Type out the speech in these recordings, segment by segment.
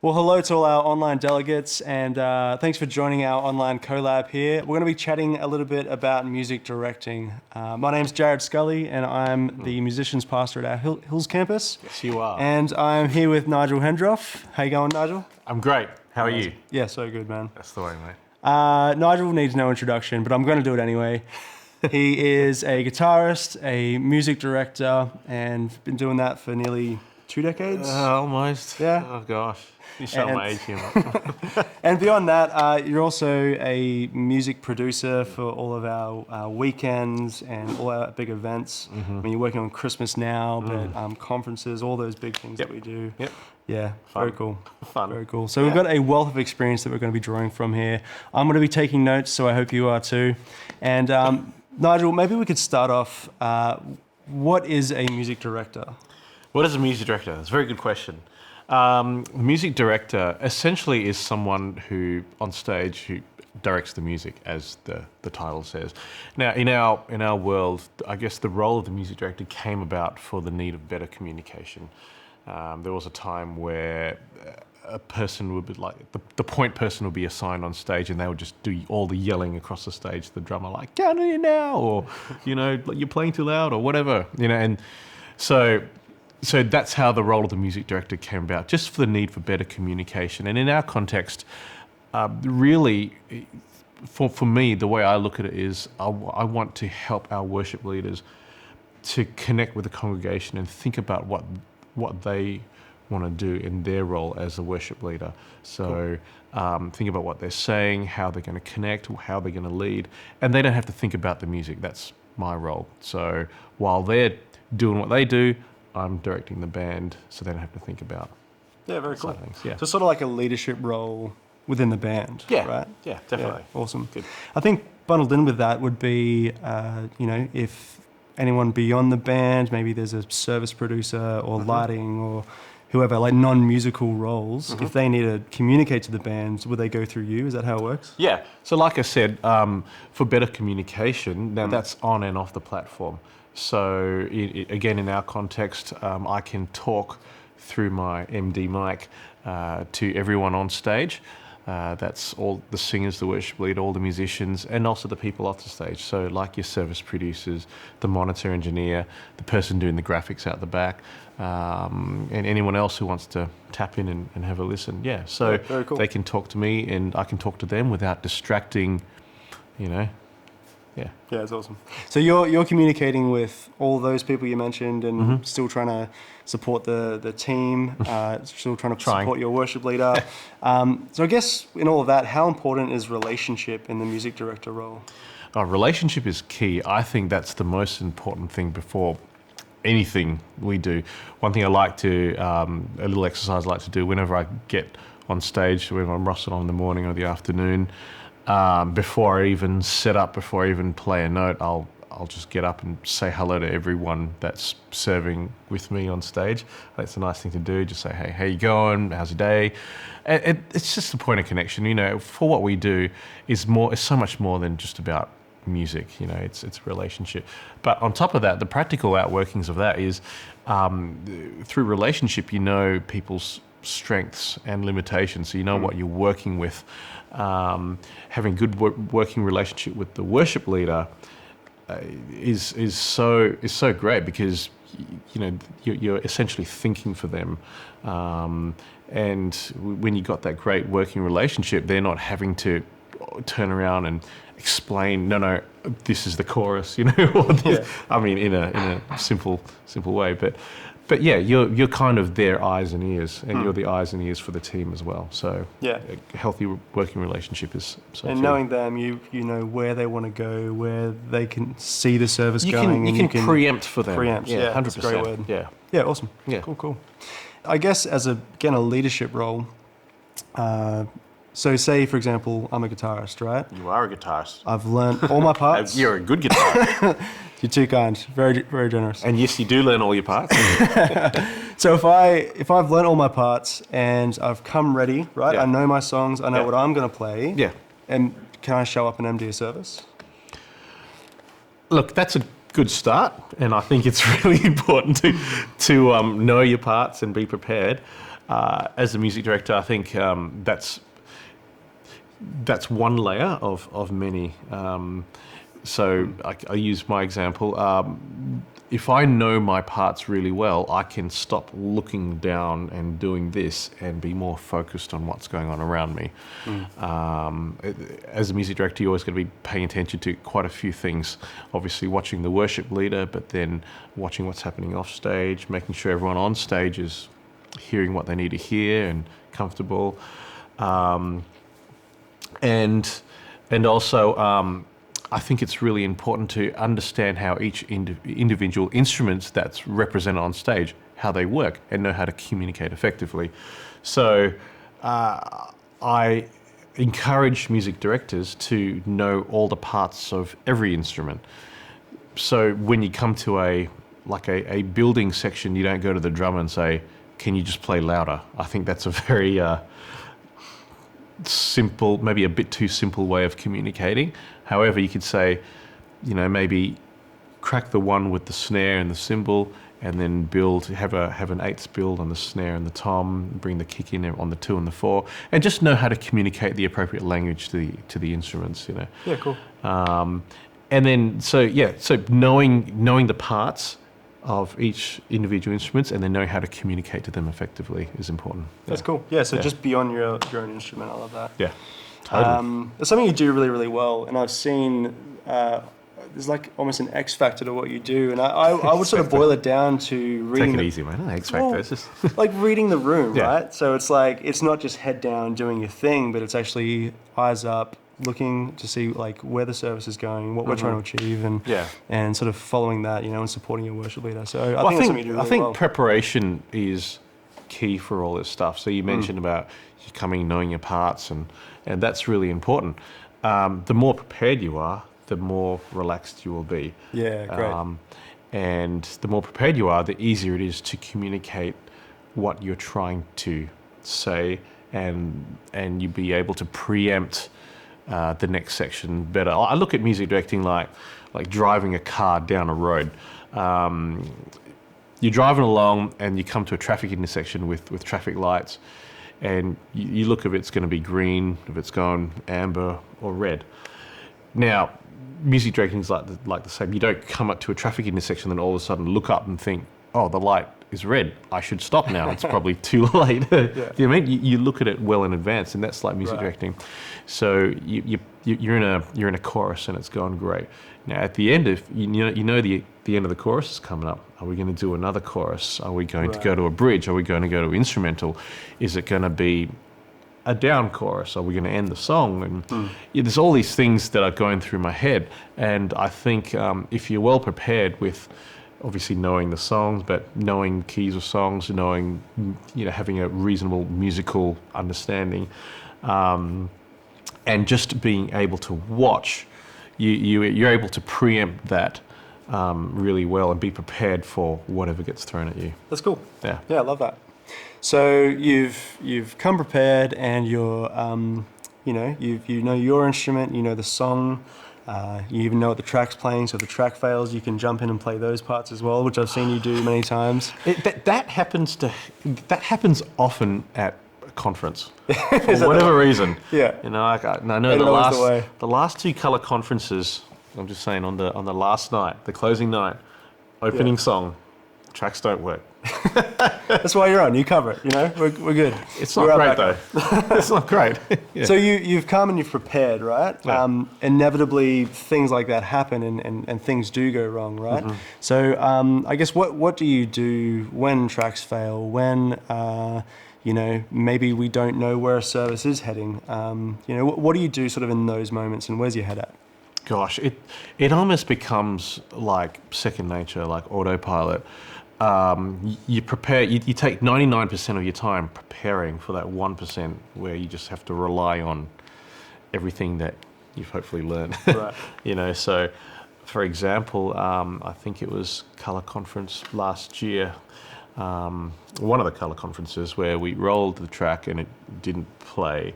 Well, hello to all our online delegates, and thanks for joining our online collab here. We're going to be chatting a little bit about music directing. My name's Jarryd Scully, and I'm the musicians pastor at our Hills campus. Yes, you are. And I'm here with Nigel Hendroff. How you going, Nigel? I'm great. How are you? Yeah, so good, man. That's the way, mate. Nigel needs no introduction, but I'm going to do it anyway. He is a guitarist, a music director, and been doing that for nearly 2 decades. Almost. Yeah. Oh, gosh. You show my age here, mate. And beyond that, you're also a music producer for all of our weekends and all our big events. I mean, you're working on Christmas now, but conferences, all those big things that we do. Yep. Yeah, very cool. Fun. Very cool. So we've got a wealth of experience that we're going to be drawing from here. I'm going to be taking notes, so I hope you are too. And Nigel, maybe we could start off. What is a music director? What is a music director? That's a very good question. Music director essentially is someone who, on stage, who directs the music, as the title says. Now, in our world, I guess the role of the music director came about for the need of better communication. There was a time where a person would be like, the point person would be assigned on stage, and they would just do all the yelling across the stage. The drummer like, "Down here now," or "You're playing too loud," or whatever. And so that's how the role of the music director came about, just for the need for better communication. And in our context, really, for me, the way I look at it is I want to help our worship leaders to connect with the congregation and think about what they want to do in their role as a worship leader. So think about what they're saying, how they're going to connect, how they're going to lead. And they don't have to think about the music. That's my role. So while they're doing what they do, I'm directing the band, so they don't have to think about. Yeah, very cool. Things. Yeah. So sort of like a leadership role within the band, right? Yeah, definitely. Yeah, awesome. Good. I think bundled in with that would be, if anyone beyond the band, maybe there's a service producer or lighting or whoever, like non-musical roles, if they need to communicate to the band, would they go through you? Is that how it works? Yeah. So like I said, for better communication, now that's on and off the platform. So again, in our context, I can talk through my MD mic to everyone on stage. That's all the singers, the worship leader, all the musicians, and also the people off the stage. So like your service producers, the monitor engineer, the person doing the graphics out the back, and anyone else who wants to tap in and have a listen. Yeah, so very cool. They can talk to me and I can talk to them without distracting, Yeah. Yeah, it's awesome. So you're communicating with all those people you mentioned and still trying to support the team, still trying to support your worship leader. So I guess in all of that, how important is relationship in the music director role? Relationship is key. I think that's the most important thing before anything we do. One thing I like to, a little exercise I like to do whenever I get on stage, whether I'm rustling on in the morning or the afternoon, before I even set up, before I even play a note, I'll just get up and say hello to everyone that's serving with me on stage. That's a nice thing to do. Just say, hey, how you going? How's your day? It's just a point of connection. For what we do is so much more than just about music. It's a relationship. But on top of that, the practical outworkings of that is through relationship, people's strengths and limitations, so what you're working with. Having good working relationship with the worship leader is so great, because you're essentially thinking for them, and when you got that great working relationship, they're not having to turn around and explain, no, this is the chorus, I mean, in a simple way, but yeah, you're kind of their eyes and ears, and you're the eyes and ears for the team as well. So yeah, a healthy working relationship is so. And knowing them, you know where they want to go, where they can see the service you going. You can preempt for them. Preempt, yeah, 100%. That's a great word. Yeah, awesome. Yeah, cool. I guess as a leadership role. So say, for example, I'm a guitarist, right? You are a guitarist. I've learned all my parts. You're a good guitarist. You're too kind. Very, very generous. And yes, you do learn all your parts. So if I've learned all my parts and I've come ready, right? Yeah. I know my songs. I know what I'm going to play. Yeah. And can I show up and MD a service? Look, that's a good start, and I think it's really important to know your parts and be prepared. As a music director, I think that's one layer of many. So I use my example. If I know my parts really well, I can stop looking down and doing this and be more focused on what's going on around me. As a music director, you're always going to be paying attention to quite a few things. Obviously watching the worship leader, but then watching what's happening off stage, making sure everyone on stage is hearing what they need to hear and comfortable. And also, I think it's really important to understand how each individual instruments that's represented on stage, how they work, and know how to communicate effectively. So I encourage music directors to know all the parts of every instrument. So when you come to a building section, you don't go to the drummer and say, "Can you just play louder?" I think that's a very simple, maybe a bit too simple way of communicating. However, you could say, maybe crack the one with the snare and the cymbal, and then have an eighths build on the snare and the tom, bring the kick in on the 2 and the 4, and just know how to communicate the appropriate language to the instruments. Yeah, cool. And then so knowing the parts of each individual instruments and then knowing how to communicate to them effectively is important. That's cool. Yeah, so just beyond your own instrument, I love that. Yeah, totally. It's something you do really, really well, and I've seen there's like almost an X factor to what you do, and I would sort of boil it down to reading. Take it easy, man. X factor. It's just like reading the room, right? So it's like it's not just head down doing your thing, but it's actually eyes up, looking to see like where the service is going, what we're trying to achieve, and sort of following that, and supporting your worship leader. So I think that's something you do really well. Preparation is key for all this stuff. So you mentioned about you coming knowing your parts, and that's really important. The more prepared you are, the more relaxed you will be. Yeah, great. And the more prepared you are, the easier it is to communicate what you're trying to say, and you'll be able to preempt the next section better. I look at music directing like driving a car down a road. You're driving along and you come to a traffic intersection with traffic lights, and you look if it's going to be green, if it's going amber or red. Now, music directing is like the same. You don't come up to a traffic intersection and all of a sudden look up and think, "Oh, the light is red. I should stop now. It's probably too late." You know what I mean? You look at it well in advance, and that's like music directing. So you're in a chorus and it's going great. Now at the end, if the end of the chorus is coming up, are we going to do another chorus? Are we going to go to a bridge? Are we going to go to instrumental? Is it going to be a down chorus? Are we going to end the song? And there's all these things that are going through my head, and I think if you're well prepared with obviously knowing the songs, but knowing keys of songs, knowing, having a reasonable musical understanding, and just being able to watch, you're able to preempt that really well and be prepared for whatever gets thrown at you. That's cool. Yeah, I love that. So you've come prepared, and you're you know your instrument, you know the song. You even know what the track's playing, so if the track fails, you can jump in and play those parts as well, which I've seen you do many times. That happens often at a conference for whatever reason. Yeah. I know the last 2 colour conferences. I'm just saying on the last night, the closing night, opening song, tracks don't work. That's why you're on. You cover it. We're good. It's not great though. It's not great. Yeah. So you've come and you've prepared, right? Yeah. Inevitably, things like that happen, and things do go wrong, right? So I guess what do you do when tracks fail? When maybe we don't know where a service is heading? What do you do sort of in those moments, and where's your head at? Gosh, it almost becomes like second nature, like autopilot. You prepare. You take 99% of your time preparing for that 1% where you just have to rely on everything that you've hopefully learned. Right. So for example, I think it was Colour Conference last year. One of the Colour Conferences where we rolled the track and it didn't play.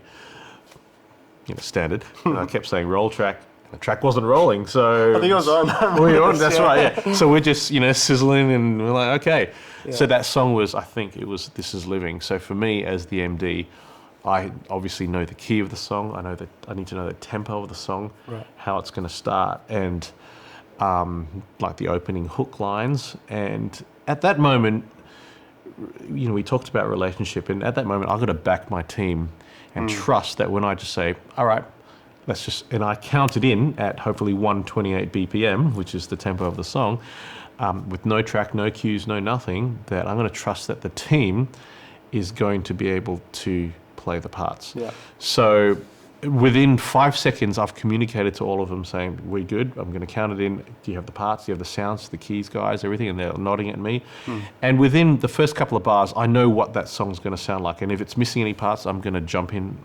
Standard. And I kept saying roll track. the track wasn't rolling, so... I think I was on. We were on, that's right, yeah. So we're just, sizzling and we're like, okay. Yeah. So that song was, I think it was This Is Living. So for me as the MD, I obviously know the key of the song. I know that I need to know the tempo of the song, right, how it's going to start, and like the opening hook lines. And at that moment, we talked about relationship, and at that moment, I've got to back my team and trust that when I just say, all right, and I count it in at hopefully 128 BPM, which is the tempo of the song, with no track, no cues, no nothing, that I'm going to trust that the team is going to be able to play the parts. Yeah. So within 5 seconds, I've communicated to all of them saying, we're good, I'm going to count it in. Do you have the parts? Do you have the sounds, the keys, guys, everything? And they're nodding at me. And within the first couple of bars, I know what that song's going to sound like. And if it's missing any parts, I'm going to jump in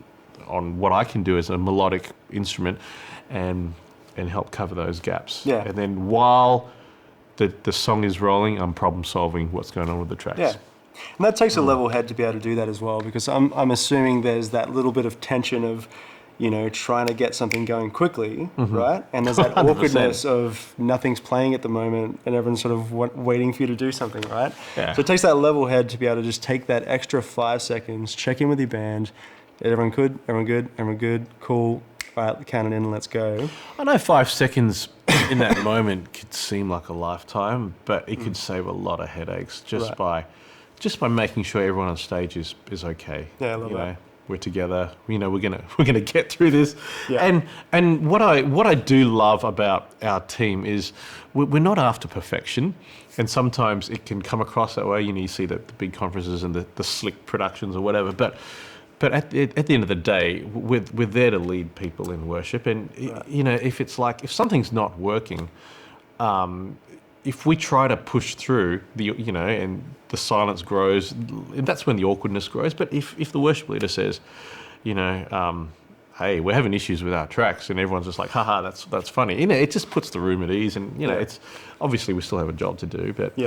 on what I can do as a melodic instrument and help cover those gaps. Yeah. And then while the song is rolling, I'm problem solving what's going on with the tracks. Yeah. And that takes a level head to be able to do that as well, because I'm assuming there's that little bit of tension of, trying to get something going quickly, right? And there's that 100%. awkwardness of nothing's playing at the moment and everyone's sort of waiting for you to do something, right? Yeah. So it takes that level head to be able to just take that extra 5 seconds, check in with your band. Everyone good? Everyone good? Everyone good? Cool. All right, count it in and let's go. I know 5 seconds in that moment could seem like a lifetime, but it could save a lot of headaches just by making sure everyone on stage is okay. Yeah, I love that. We're together. We're gonna get through this. Yeah. And what I do love about our team is we're not after perfection, and sometimes it can come across that way. You see the big conferences and the slick productions or whatever, but at the end of the day, we're there to lead people in worship. And, if something's not working, if we try to push through, and the silence grows, that's when the awkwardness grows. But if the worship leader says, hey, we're having issues with our tracks, and everyone's just like, haha, that's funny. It just puts the room at ease. And, it's obviously we still have a job to do, but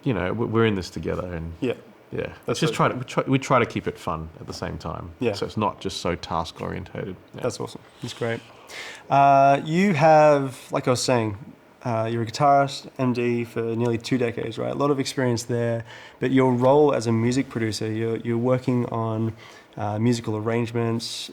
we're in this together. And yeah, it's just we try to keep it fun at the same time. Yeah. So it's not just so task orientated. Yeah. That's awesome. That's great. You have, like I was saying, you're a guitarist, MD for nearly 2 decades, right? A lot of experience there. But your role as a music producer, you're working on musical arrangements,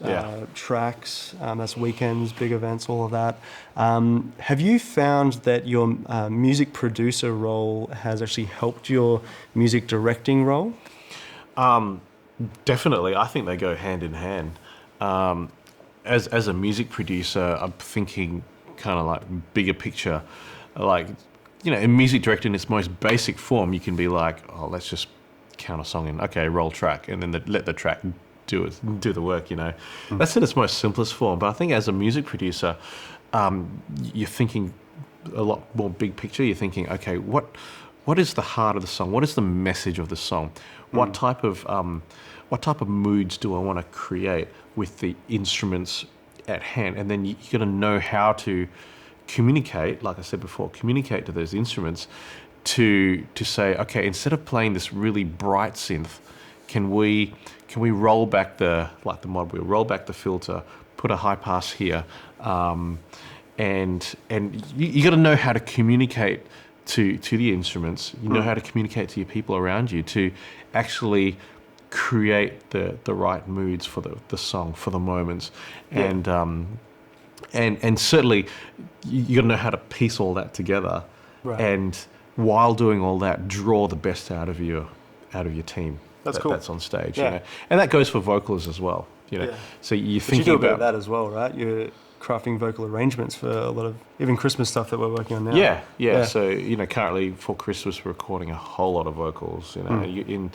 tracks, that's weekends, big events, all of that. Have you found that your music producer role has actually helped your music directing role? Definitely. I think they go hand in hand. As a music producer, I'm thinking kind of like bigger picture. Like, in music directing, its most basic form, you can be like, oh, let's just count a song in. Okay, roll track, and then let the track do the work. That's in its most simplest form. But I think as a music producer, you're thinking a lot more big picture. You're thinking, okay, what is the heart of the song? What is the message of the song? What type of moods do I want to create with the instruments at hand? And then you got to know how to communicate, like I said before, communicate to those instruments to say, okay, instead of playing this really bright synth, can we roll back the mod wheel, roll back the filter, put a high pass here, and you got to know how to communicate to the instruments. You know how to communicate to your people around you to actually create the right moods for the song, for the moments, and certainly you got to know how to piece all that together, right. And while doing all that, draw the best out of your team. That's cool. That's on stage, and that goes for vocals as well. So you're thinking you do about that as well, right? You're crafting vocal arrangements for a lot of even Christmas stuff that we're working on now. Yeah. So currently for Christmas we're recording a whole lot of vocals. And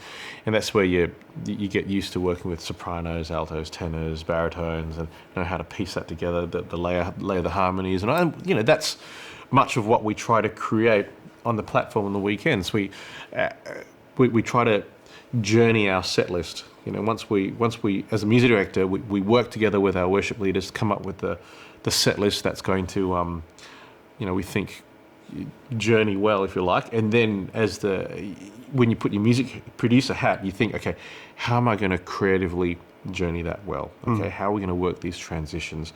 that's where you get used to working with sopranos, altos, tenors, baritones, and know how to piece that together, the layer the harmonies, and that's much of what we try to create on the platform on the weekends. We try to journey our set list. Once we as a music director, we work together with our worship leaders to come up with the set list that's going to, we think, journey well, if you like. And then when you put your music producer hat, you think, okay, how am I going to creatively journey that well? Okay, how are we going to work these transitions?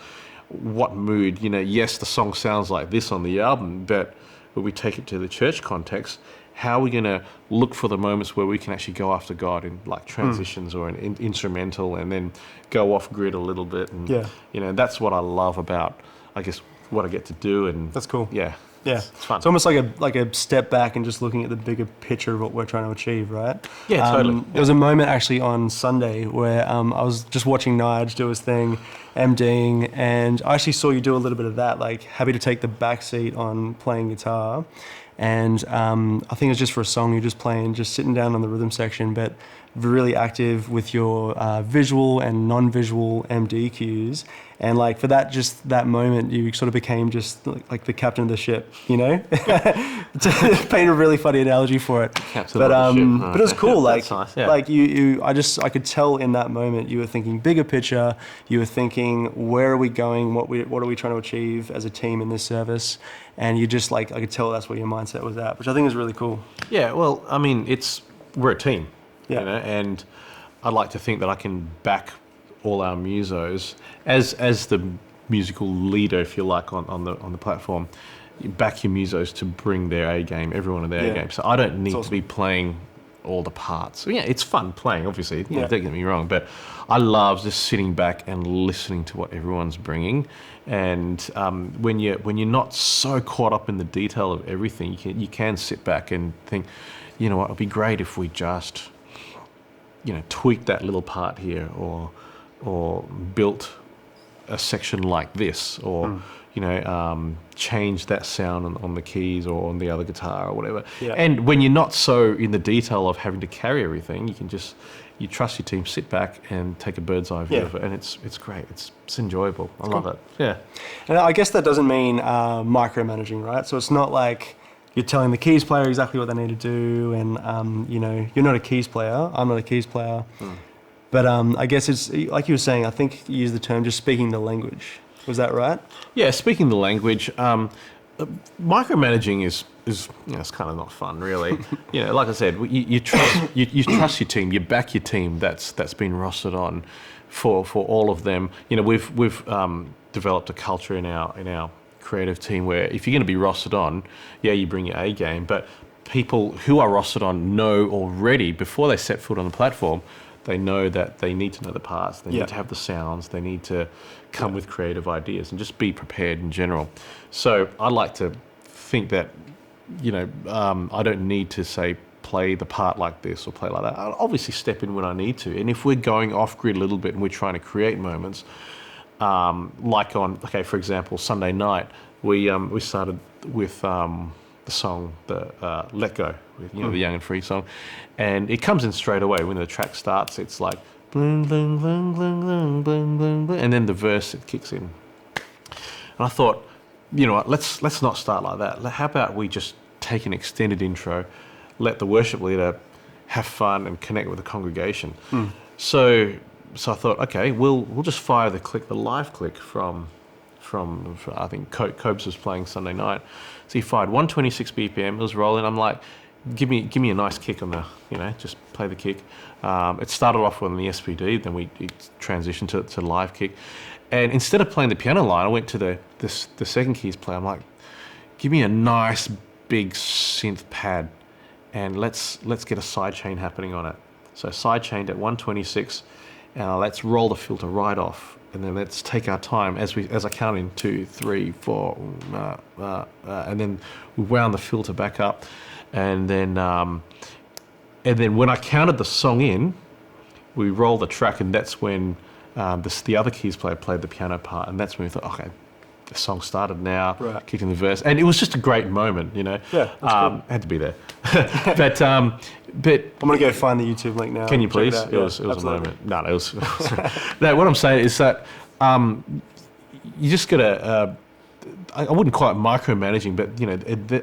what mood, yes, the song sounds like this on the album, but when we take it to the church context, how are we going to look for the moments where we can actually go after God in like transitions or an instrumental, and then go off grid a little bit? And that's what I love about, I guess, what I get to do. And that's cool. Yeah. Yeah, it's fun. It's almost like a step back and just looking at the bigger picture of what we're trying to achieve, right? Yeah, totally. There was a moment actually on Sunday where I was just watching Nigel do his thing, MDing, and I actually saw you do a little bit of that, like happy to take the back seat on playing guitar. And I think it was just for a song you're just playing, just sitting down on the rhythm section, but really active with your visual and non-visual MD cues. And like for that moment, you sort of became just like the captain of the ship, to paint a really funny analogy for it. Captain of the ship. But it was cool. Like, nice, yeah. like I could tell in that moment you were thinking bigger picture. You were thinking, where are we going? What are we trying to achieve as a team in this service? And you just I could tell that's where your mindset was at, which I think is really cool. Yeah. Well, I mean, we're a team. Yeah. And I'd like to think that I can back all our musos as the musical leader, if you like, on the platform. You back your musos to bring their A game, everyone in their A game. So I don't need to be playing all the parts. So, yeah, it's fun playing, obviously. Don't get me wrong, but I love just sitting back and listening to what everyone's bringing. And when you're not so caught up in the detail of everything, you can sit back and think, you know what, it'd be great if we just tweak that little part here, or built a section like this, or change that sound on the keys or on the other guitar or whatever. Yeah. And when you're not so in the detail of having to carry everything, you trust your team, sit back and take a bird's eye view of it, and it's great. It's enjoyable. I love it. Yeah. And I guess that doesn't mean micromanaging, right? So it's not like you're telling the keys player exactly what they need to do, and you're not a keys player. I'm not a keys player. But I guess it's like you were saying. I think you used the term just speaking the language. Was that right? Yeah, speaking the language. Micromanaging is it's kind of not fun, really. Like I said, you trust your team. You back your team. That's been rostered on for all of them. We've developed a culture in our creative team where if you're going to be rostered on, you bring your A game. But people who are rostered on know already before they set foot on the platform. They know that they need to know the parts, they need to have the sounds, they need to come with creative ideas and just be prepared in general. So I like to think that, I don't need to say play the part like this or play like that. I'll obviously step in when I need to. And if we're going off grid a little bit and we're trying to create moments, for example, Sunday night, we started with the song, Let Go, with, the Young and Free song. And it comes in straight away. When the track starts, it's like, bling, bling, bling, bling, bling, bling, bling, bling, and then the verse, it kicks in. And I thought, let's not start like that. How about we just take an extended intro, let the worship leader have fun and connect with the congregation. So I thought, okay, we'll just fire the live click from I think Cobes was playing Sunday night. So he fired 126 BPM, it was rolling. I'm like, give me a nice kick on the, just play the kick. It started off on the SPD, then we transitioned to live kick. And instead of playing the piano line, I went to the second keys play. I'm like, give me a nice big synth pad and let's get a sidechain happening on it. So sidechained at 126, and let's roll the filter right off. And then let's take our time as I count in 2, 3, 4, and then we wound the filter back up, and then when I counted the song in, we rolled the track, and that's when the other keys player played the piano part, and that's when we thought, okay, the song started now, kicking the verse, and it was just a great moment, Yeah, cool. Had to be there, but I'm gonna go find the YouTube link now. Can you please? It was a moment. No, it was. No, what I'm saying is that you just gotta. I wouldn't call it micromanaging, but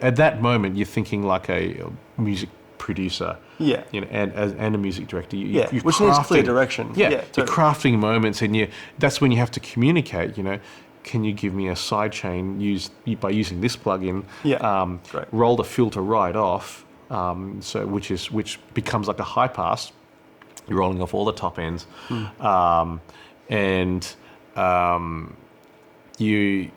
at that moment you're thinking like a music producer. Yeah. And a music director. You're which needs clear direction. Yeah. Totally. You're crafting moments, and that's when you have to communicate. Can you give me a sidechain by using this plugin? Yeah. Roll the filter right off. Which becomes like a high pass. You're rolling off all the top ends, you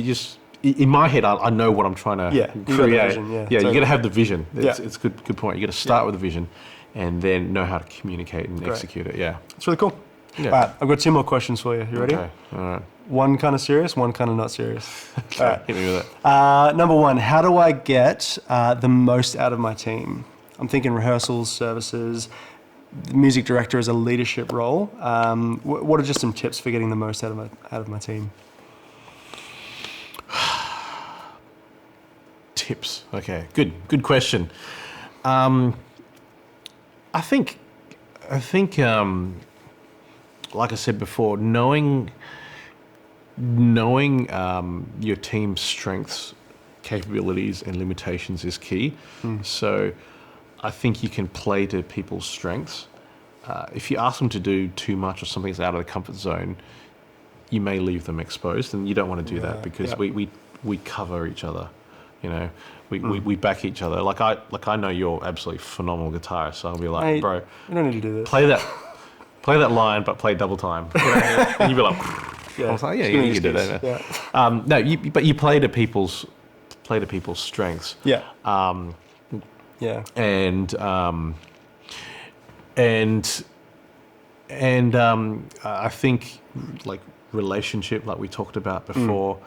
just, in my head, I know what I'm trying to create. Vision, totally. You got to have the vision. It's a good point. You got to start with the vision, and then know how to communicate and execute it. Yeah, it's really cool. Yeah. All right, I've got 2 more questions for you. You ready? Okay. All right. One kind of serious, one kind of not serious. Okay. All right. Hit me with it. Number 1, how do I get the most out of my team? I'm thinking rehearsals, services. The music director is a leadership role. What are just some tips for getting the most out of my team? Tips. Okay. Good question. I think. Like I said before, knowing your team's strengths, capabilities, and limitations is key. So I think you can play to people's strengths. If you ask them to do too much or something's out of the comfort zone, you may leave them exposed, and you don't want to do that because we cover each other. You know, we back each other. Like I know you're absolutely phenomenal guitarist, so I'll be like, hey, bro, you don't need to do this. Play that line, but play double time. You know? And you'd be like, I was like, you can do that. Yeah. No, but you play to people's strengths. Yeah. And I think like relationship, like we talked about before.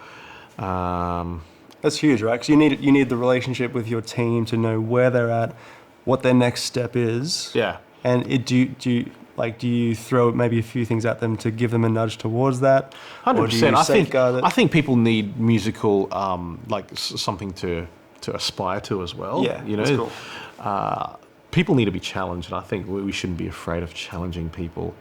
That's huge, right? Because you need the relationship with your team to know where they're at, what their next step is. Yeah. And do you throw maybe a few things at them to give them a nudge towards that? 100%. I think people need musical, something to aspire to as well. Yeah, you know, that's cool. People need to be challenged, and I think we shouldn't be afraid of challenging people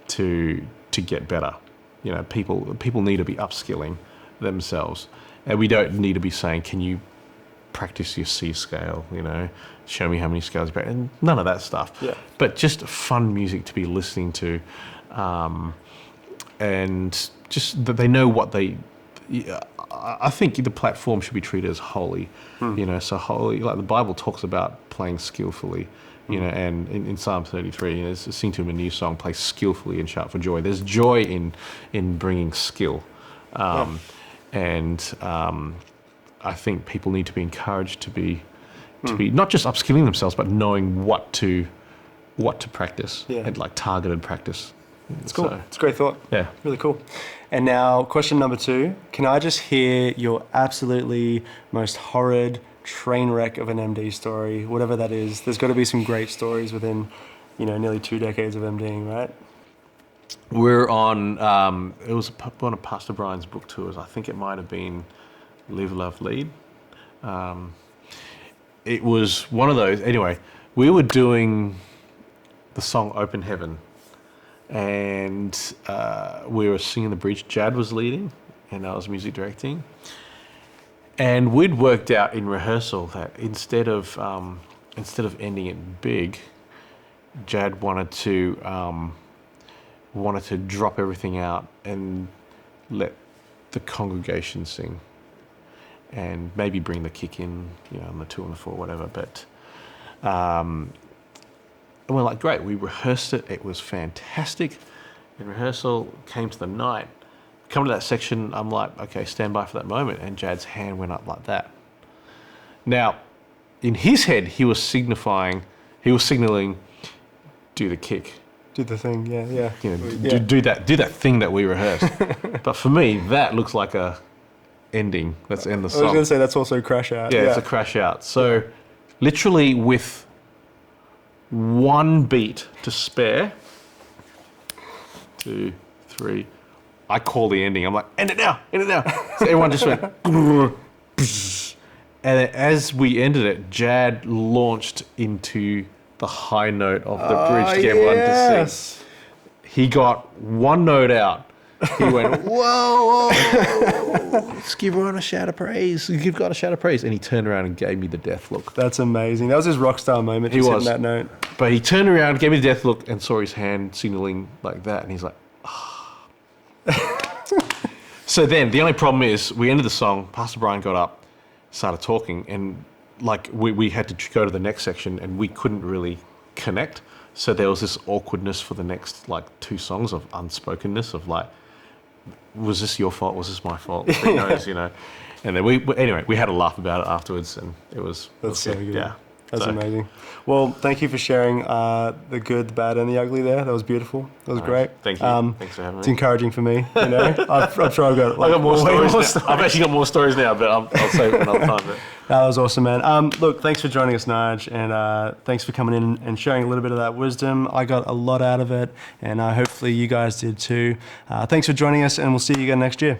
to get better. You know, people need to be upskilling themselves, and we don't need to be saying, "Can you practice your C scale?" You know, show me how many scales you practice, and none of that stuff. Yeah. But just fun music to be listening to, and just that they know what they. I think the platform should be treated as holy, you know. So holy, like the Bible talks about playing skillfully, you know. And in Psalm 33, you know, sing to him a new song, play skillfully and shout for joy. There's joy in bringing skill, and I think people need to be encouraged to be not just upskilling themselves, but knowing what to practice and like targeted practice. It's cool. It's a great thought. Yeah. Really cool. And now, question number 2. Can I just hear your absolutely most horrid train wreck of an MD story, whatever that is? There's got to be some great stories within, you know, nearly 2 decades of MDing, right? We're on, it was one of Pastor Brian's book tours. I think it might have been Live, Love, Lead. It was one of those. Anyway, we were doing the song Open Heaven. And we were singing the bridge. Jarryd was leading, and I was music directing. And we'd worked out in rehearsal that instead of ending it big, Jarryd wanted to drop everything out and let the congregation sing, and maybe bring the kick in, you know, on the 2 and the 4, whatever. But. And we're like, great, we rehearsed it. It was fantastic. In rehearsal, came to the night. Come to that section, I'm like, okay, stand by for that moment. And Jarryd's hand went up like that. Now, in his head, he was signaling, do the kick. Do the thing, yeah. You know, do that thing that we rehearsed. But for me, that looks like a ending. Let's end the song. I was going to say that's also a crash out. Yeah, it's a crash out. So literally with 1 beat to spare, 2, 3, I call the ending. I'm like, end it now. So everyone just went, and as we ended it, Jarryd launched into the high note of the bridge to get everyone to sing. He got 1 note out. He went, whoa, let's give everyone a shout of praise. You've got a shout of praise. And he turned around and gave me the death look. That's amazing. That was his rock star moment. He was. That note. But he turned around, gave me the death look, and saw his hand signaling like that. And he's like, ah. So then the only problem is we ended the song. Pastor Brian got up, started talking, and like we had to go to the next section, and we couldn't really connect. So there was this awkwardness for the next like 2 songs of unspokenness of like, was this your fault? Was this my fault? Who knows, you know? And then we had a laugh about it afterwards, and it was so good. Yeah. That's amazing. Well, thank you for sharing the good, the bad, and the ugly there. That was beautiful. That was great. Thank you. Thanks for having me. It's encouraging for me. You know, I'm sure I've got I got more stories. I've actually got more stories now, but I'll save it another time. But. That was awesome, man. Look, thanks for joining us, Nige, and thanks for coming in and sharing a little bit of that wisdom. I got a lot out of it, and hopefully you guys did too. Thanks for joining us, and we'll see you again next year.